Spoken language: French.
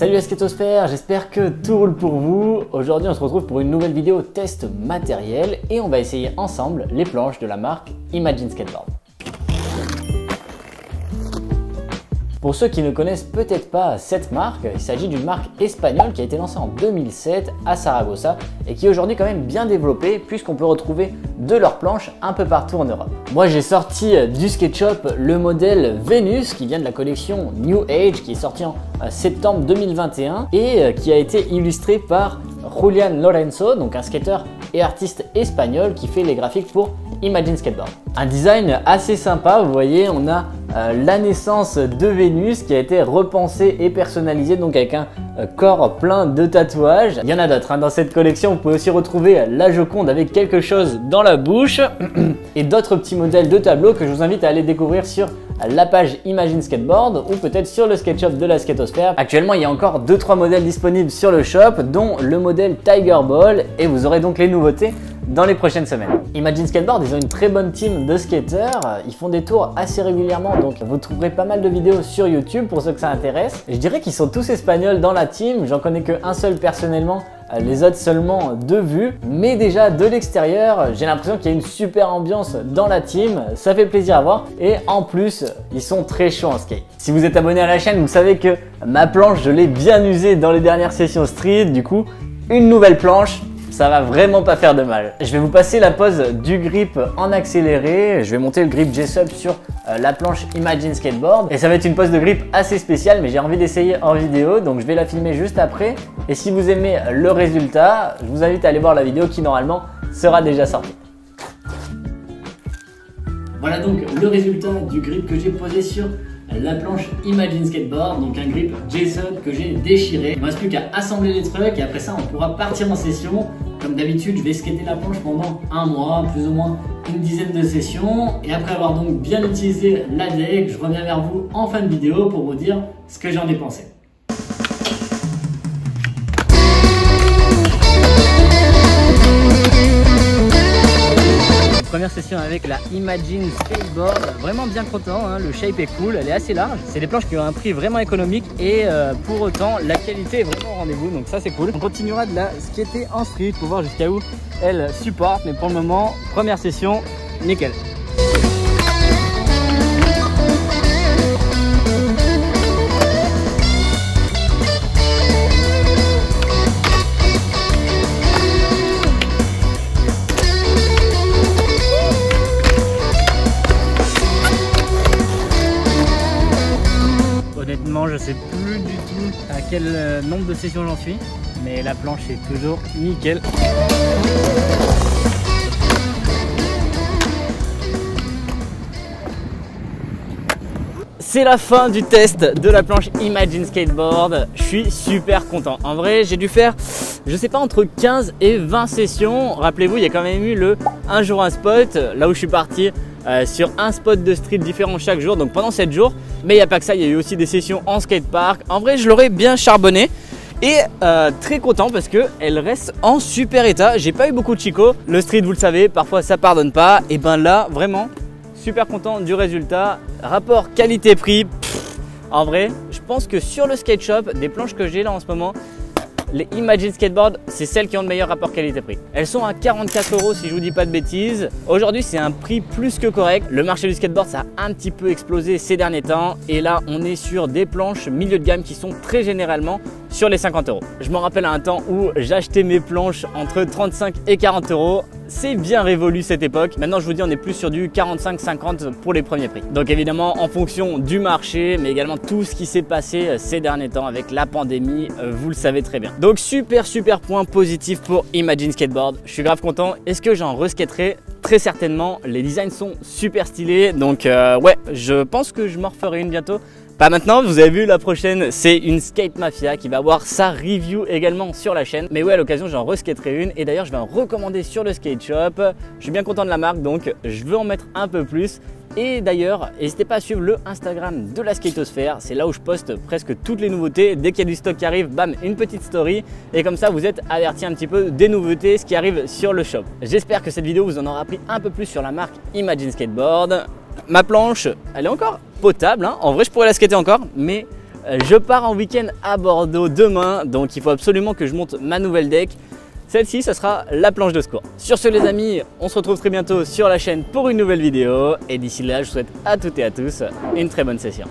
Salut la skatosphère, j'espère que tout roule pour vous. Aujourd'hui on se retrouve pour une nouvelle vidéo test matériel et on va essayer ensemble les planches de la marque Imagine Skateboard. Pour ceux qui ne connaissent peut-être pas cette marque, il s'agit d'une marque espagnole qui a été lancée en 2007 à Saragossa et qui est aujourd'hui quand même bien développée puisqu'on peut retrouver de leurs planches un peu partout en Europe. Moi j'ai sorti du skate shop le modèle Venus qui vient de la collection New Age qui est sorti en septembre 2021 et qui a été illustré par Julian Lorenzo, donc un skater et artiste espagnol qui fait les graphiques pour Imagine Skateboard. Un design assez sympa, vous voyez, on a la naissance de Vénus qui a été repensée et personnalisée, donc avec un corps plein de tatouages. Il y en a d'autres, hein. Dans cette collection, vous pouvez aussi retrouver la Joconde avec quelque chose dans la bouche et d'autres petits modèles de tableaux que je vous invite à aller découvrir sur la page Imagine Skateboard ou peut-être sur le skate shop de la skatosphère. Actuellement, il y a encore 2-3 modèles disponibles sur le shop, dont le modèle Tiger Ball, et vous aurez donc les nouveautés dans les prochaines semaines. Imagine Skateboard, ils ont une très bonne team de skateurs, ils font des tours assez régulièrement, donc vous trouverez pas mal de vidéos sur YouTube pour ceux que ça intéresse. Je dirais qu'ils sont tous espagnols dans la team, j'en connais qu'un seul personnellement, les autres seulement de vue, mais déjà de l'extérieur, j'ai l'impression qu'il y a une super ambiance dans la team, ça fait plaisir à voir et en plus, ils sont très chauds en skate. Si vous êtes abonné à la chaîne, vous savez que ma planche, je l'ai bien usée dans les dernières sessions street, du coup, une nouvelle planche, ça va vraiment pas faire de mal. Je vais vous passer la pose du grip en accéléré. Je vais monter le grip J-Sub sur la planche Imagine Skateboard. Et ça va être une pose de grip assez spéciale, mais j'ai envie d'essayer en vidéo, donc je vais la filmer juste après. Et si vous aimez le résultat, je vous invite à aller voir la vidéo qui normalement sera déjà sortie. Voilà donc le résultat du grip que j'ai posé sur la planche Imagine Skateboard, donc un grip J-Sub que j'ai déchiré. Il ne me reste plus qu'à assembler les trucs et après ça on pourra partir en session. Comme d'habitude, je vais skater la planche pendant un mois, plus ou moins une dizaine de sessions. Et après avoir donc bien utilisé la deck, je reviens vers vous en fin de vidéo pour vous dire ce que j'en ai pensé. Première session avec la Imagine Skateboard, vraiment bien content, hein. Le shape est cool, elle est assez large. C'est des planches qui ont un prix vraiment économique et pour autant la qualité est vraiment au rendez-vous, donc ça c'est cool. On continuera de la skater en street pour voir jusqu'à où elle supporte, mais pour le moment, première session, nickel. Honnêtement, je sais plus du tout à quel nombre de sessions j'en suis, mais la planche est toujours nickel. C'est la fin du test de la planche Imagine Skateboard. Je suis super content. En vrai, j'ai dû faire, je sais pas, entre 15 et 20 sessions. Rappelez-vous, il y a quand même eu le un jour un spot, là où je suis parti sur un spot de street différent chaque jour, donc pendant 7 jours. Mais il n'y a pas que ça, il y a eu aussi des sessions en skatepark. En vrai, je l'aurais bien charbonné et très content parce qu'elle reste en super état. J'ai pas eu beaucoup de chico. Le street, vous le savez, parfois ça pardonne pas. Et ben là, vraiment, super content du résultat. Rapport qualité-prix, en vrai, je pense que sur le skate shop, des planches que j'ai là en ce moment, les Imagine Skateboard, c'est celles qui ont le meilleur rapport qualité-prix. Elles sont à 44 € si je vous dis pas de bêtises. Aujourd'hui, c'est un prix plus que correct. Le marché du skateboard, ça a un petit peu explosé ces derniers temps. Et là, on est sur des planches milieu de gamme qui sont très généralement sur les 50 €. Je me rappelle à un temps où j'achetais mes planches entre 35 et 40 €. C'est bien révolu cette époque. Maintenant, je vous dis, on est plus sur du 45-50 pour les premiers prix. Donc évidemment, en fonction du marché, mais également tout ce qui s'est passé ces derniers temps avec la pandémie, vous le savez très bien. Donc super point positif pour Imagine Skateboard. Je suis grave content. Est-ce que j'en reskaterai? Très certainement. Les designs sont super stylés. Donc ouais, je pense que je m'en referai une bientôt. Pas maintenant, vous avez vu, la prochaine c'est une Skate Mafia qui va avoir sa review également sur la chaîne. Mais ouais, à l'occasion j'en reskaterai une et d'ailleurs je vais en recommander sur le skate shop. Je suis bien content de la marque, donc je veux en mettre un peu plus. Et d'ailleurs, n'hésitez pas à suivre le Instagram de la skatosphère, c'est là où je poste presque toutes les nouveautés. Dès qu'il y a du stock qui arrive, bam, une petite story. Et comme ça, vous êtes avertis un petit peu des nouveautés, ce qui arrive sur le shop. J'espère que cette vidéo vous en aura appris un peu plus sur la marque Imagine Skateboard. Ma planche, elle est encore potable, hein. En vrai je pourrais la skater encore, mais Je pars en week-end à Bordeaux demain, donc il faut absolument que je monte ma nouvelle deck. Celle-ci, ça sera la planche de secours. Sur ce les amis, on se retrouve très bientôt sur la chaîne pour une nouvelle vidéo. Et d'ici là, je souhaite à toutes et à tous une très bonne session.